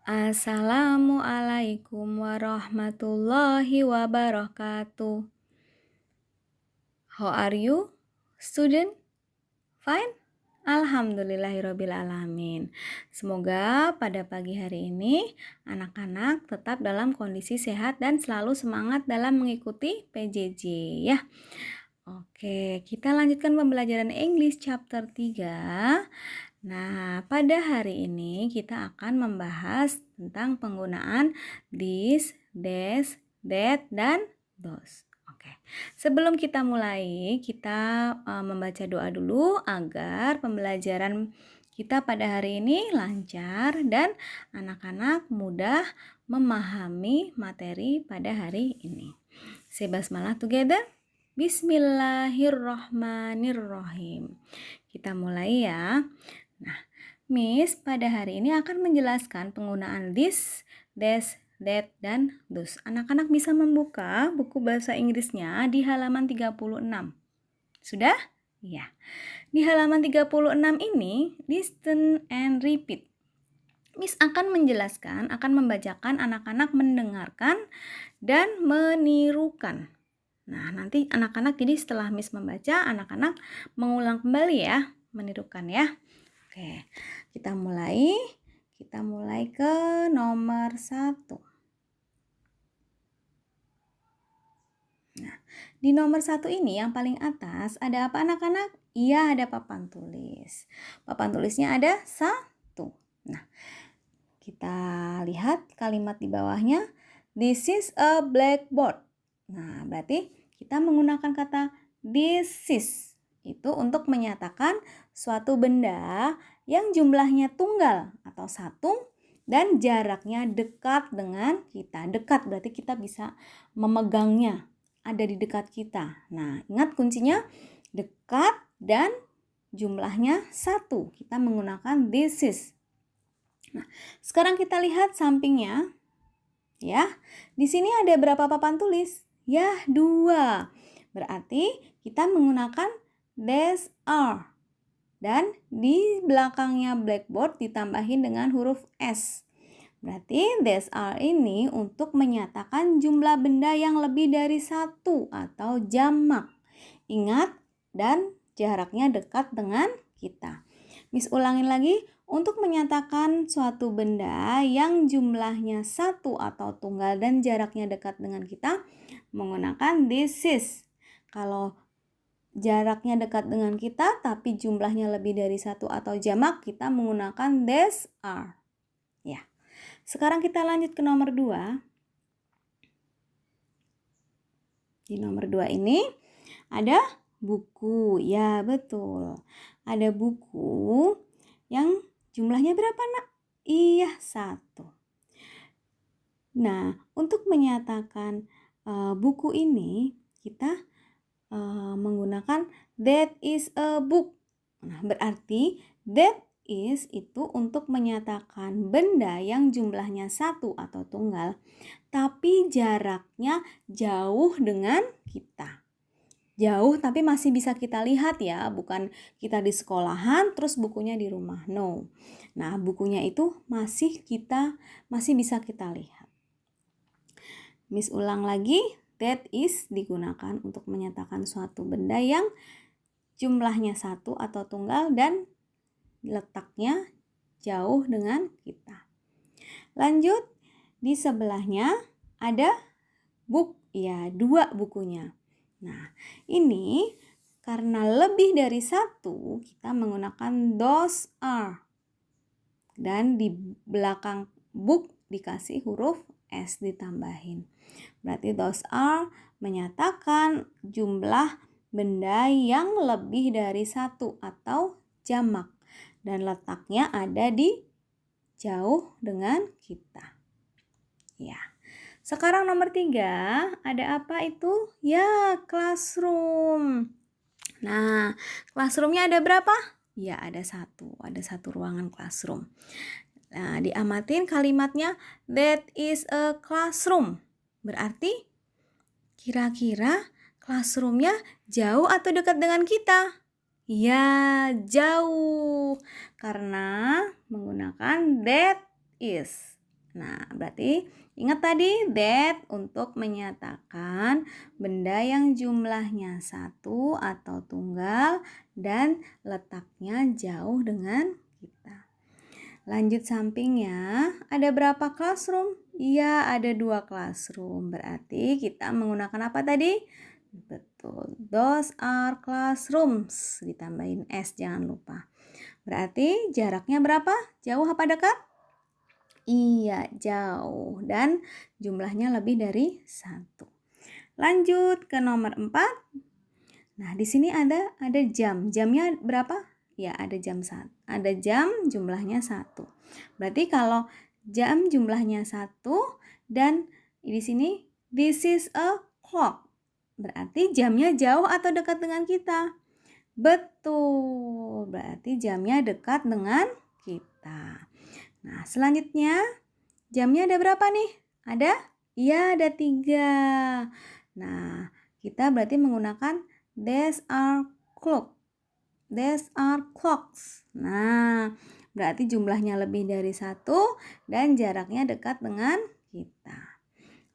Assalamualaikum warahmatullahi wabarakatuh. How are you, student? Fine? Alhamdulillahirabbil alamin. Semoga pada pagi hari ini anak-anak tetap dalam kondisi sehat dan selalu semangat dalam mengikuti PJJ ya. Oke, kita lanjutkan pembelajaran English chapter 3. Nah, pada hari ini kita akan membahas tentang penggunaan this, des, that, dan those. Oke, sebelum kita mulai, kita membaca doa dulu agar pembelajaran kita pada hari ini lancar dan anak-anak mudah memahami materi pada hari ini. Say basmalah together. Bismillahirrohmanirrohim. Kita mulai ya. Nah, Miss pada hari ini akan menjelaskan penggunaan this, des, that, dan those. Anak-anak bisa membuka buku bahasa Inggrisnya di halaman 36. Sudah? Ya. Di halaman 36 ini, listen and repeat. Miss akan menjelaskan, akan membacakan, anak-anak mendengarkan dan menirukan. Nah, nanti anak-anak jadi setelah Miss membaca, anak-anak mengulang kembali ya, menirukan ya. Oke, kita mulai ke nomor 1. Nah, di nomor 1 ini yang paling atas ada apa anak-anak? Iya, ada papan tulis. Papan tulisnya ada 1. Nah, kita lihat kalimat di bawahnya. This is a blackboard. Nah, berarti kita menggunakan kata this is. Itu untuk menyatakan suatu benda yang jumlahnya tunggal atau 1 dan jaraknya dekat dengan kita. Dekat berarti kita bisa memegangnya, ada di dekat kita. Nah, ingat kuncinya dekat dan jumlahnya 1. Kita menggunakan this is. Nah, sekarang kita lihat sampingnya. Ya, di sini ada berapa papan tulis? Ya, 2. Berarti kita menggunakan these are. Dan di belakangnya blackboard ditambahin dengan huruf S. Berarti these are ini untuk menyatakan jumlah benda yang lebih dari 1 atau jamak. Ingat, dan jaraknya dekat dengan kita. Miss ulangin lagi. Untuk menyatakan suatu benda yang jumlahnya 1 atau tunggal dan jaraknya dekat dengan kita, menggunakan this is. Kalau jaraknya dekat dengan kita tapi jumlahnya lebih dari 1 atau jamak, kita menggunakan these are. Ya. Sekarang kita lanjut ke nomor 2. Di nomor 2 ini ada buku. Ya, betul. Ada buku yang jumlahnya berapa, Nak? Iya, 1. Nah, untuk menyatakan buku ini, kita menggunakan that is a book. Nah, berarti that is itu untuk menyatakan benda yang jumlahnya 1 atau tunggal, tapi jaraknya jauh dengan kita. Jauh tapi masih bisa kita lihat ya, bukan kita di sekolahan terus bukunya di rumah. No. Nah, bukunya itu masih bisa kita lihat. Miss ulang lagi, that is digunakan untuk menyatakan suatu benda yang jumlahnya 1 atau tunggal dan letaknya jauh dengan kita. Lanjut, di sebelahnya ada book, ya 2 bukunya. Nah, ini karena lebih dari 1, kita menggunakan those are. Dan di belakang book dikasih huruf S ditambahin. Berarti those are menyatakan jumlah benda yang lebih dari 1 atau jamak. Dan letaknya ada di jauh dengan kita. Ya. Sekarang nomor 3, ada apa itu? Ya, classroom. Nah, classroomnya ada berapa? Ya, ada 1. Ada 1 ruangan classroom. Nah, diamatin kalimatnya, that is a classroom. Berarti, kira-kira classroomnya jauh atau dekat dengan kita? Ya, jauh. Karena menggunakan that is. Nah, berarti ingat tadi that untuk menyatakan benda yang jumlahnya satu atau tunggal dan letaknya jauh dengan kita. Lanjut sampingnya, ada berapa classroom? Iya, ada 2 classroom. Berarti kita menggunakan apa tadi? Betul, those are classrooms. Ditambahin S, jangan lupa. Berarti jaraknya berapa? Jauh apa dekat? Iya, jauh. Dan jumlahnya lebih dari 1. Lanjut ke nomor 4. Nah, di sini ada jam. Jamnya berapa? Ya, ada jam 1. Ada jam jumlahnya 1. Berarti kalau jam jumlahnya 1 dan di sini this is a clock. Berarti jamnya jauh atau dekat dengan kita? Betul. Berarti jamnya dekat dengan kita. Nah, selanjutnya jamnya ada berapa nih? Ada? Iya, ada 3. Nah, kita berarti menggunakan these are clock. These are clocks. Nah, berarti jumlahnya lebih dari 1 dan jaraknya dekat dengan kita.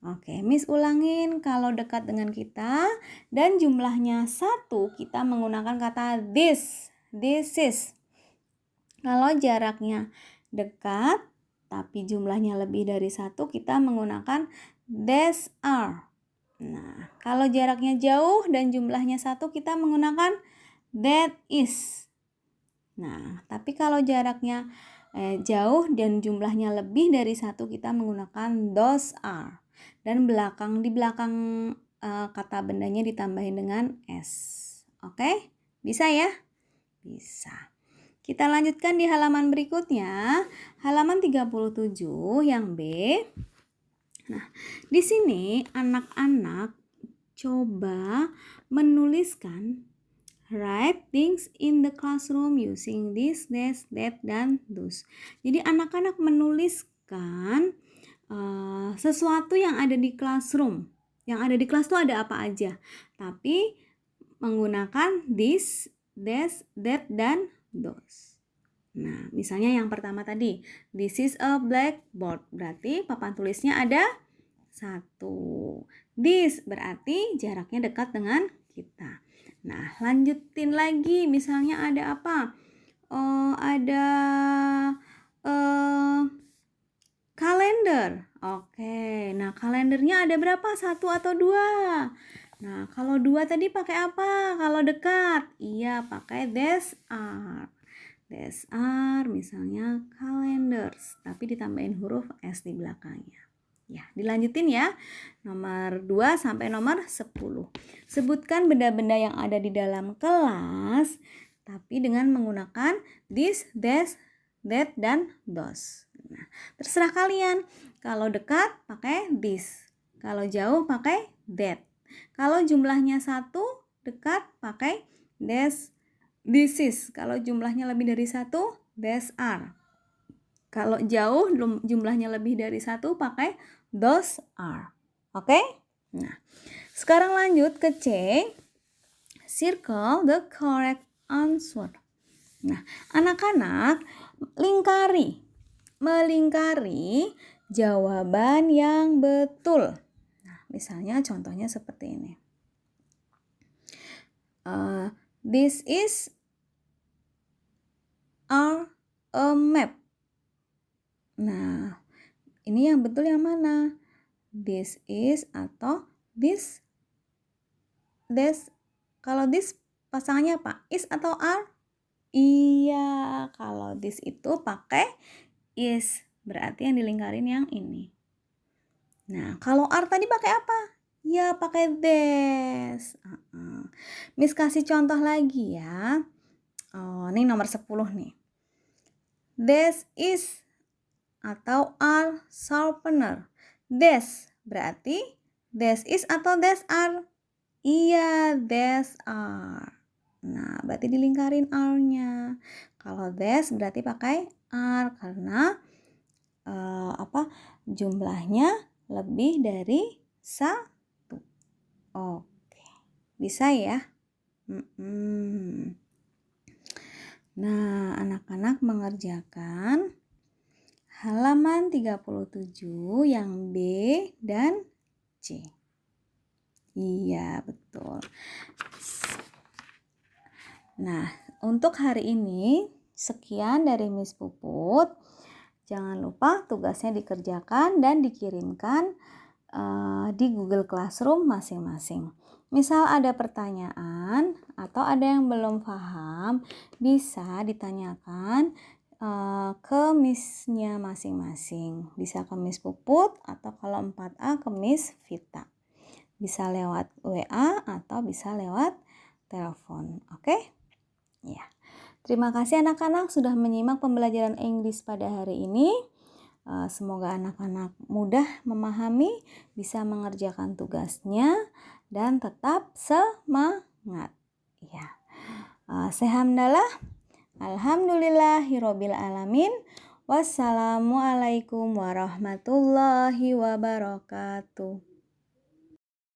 Oke, Miss ulangin, kalau dekat dengan kita dan jumlahnya 1, kita menggunakan kata this. This is. Kalau jaraknya dekat tapi jumlahnya lebih dari 1, kita menggunakan these are. Nah, kalau jaraknya jauh dan jumlahnya 1, kita menggunakan that is. Nah, tapi kalau jaraknya jauh dan jumlahnya lebih dari 1, kita menggunakan those are. Dan di belakang kata bendanya ditambahin dengan S. Oke? Bisa ya? Bisa. Kita lanjutkan di halaman berikutnya, halaman 37 yang B. Nah, di sini anak-anak coba menuliskan write things in the classroom using this, that, dan those. Jadi anak-anak menuliskan sesuatu yang ada di classroom. Yang ada di kelas itu ada apa aja. Tapi menggunakan this, that, dan those. Nah, misalnya yang pertama tadi, this is a blackboard. Berarti papan tulisnya ada 1. This berarti jaraknya dekat dengan kita. Nah, lanjutin lagi. Misalnya ada apa? Ada kalender. Oke. Nah, kalendernya ada berapa? 1 atau 2? Nah, kalau 2 tadi pakai apa? Kalau dekat? Iya, pakai these are. These are misalnya calendars, tapi ditambahin huruf S di belakangnya. Ya, dilanjutin ya. Nomor 2 sampai nomor 10. Sebutkan benda-benda yang ada di dalam kelas, tapi dengan menggunakan this, that, dan those. Nah, terserah kalian. Kalau dekat pakai this. Kalau jauh pakai that. Kalau jumlahnya 1, dekat pakai this is. Kalau jumlahnya lebih dari 1, these are. Kalau jauh jumlahnya lebih dari 1, pakai those are. Oke? Nah, sekarang lanjut ke C. Circle the correct answer. Nah, anak-anak melingkari jawaban yang betul. Nah, misalnya contohnya seperti ini. This is a map. Nah, ini yang betul yang mana? This is atau this? Kalau this pasangannya apa? Is atau are? Iya, kalau this itu pakai is. Berarti yang dilingkarin yang ini. Nah, kalau are tadi pakai apa? Ya, pakai this. Miss kasih contoh lagi ya. Ini nomor 10 nih. This is atau are sharpener. This berarti this is atau this are? Iya, this are. Nah, berarti dilingkarin are-nya. Kalau this berarti pakai are karena jumlahnya lebih dari 1. Oke. Bisa ya? Nah, anak-anak mengerjakan halaman 37 yang B dan C. Iya, betul. Nah, untuk hari ini sekian dari Miss Puput. Jangan lupa tugasnya dikerjakan dan dikirimkan di Google Classroom masing-masing. Misal ada pertanyaan atau ada yang belum paham, bisa ditanyakan ke Miss-nya masing-masing. Bisa ke Miss Puput atau kalau 4A ke Miss Vita. Bisa lewat WA atau bisa lewat telepon. Oke? Ya. Terima kasih anak-anak sudah menyimak pembelajaran Inggris pada hari ini. Semoga anak-anak mudah memahami, bisa mengerjakan tugasnya, dan tetap semangat. Ya. Sehamdalah. Alhamdulillahirabbil alamin. Wassalamualaikum warahmatullahi wabarakatuh.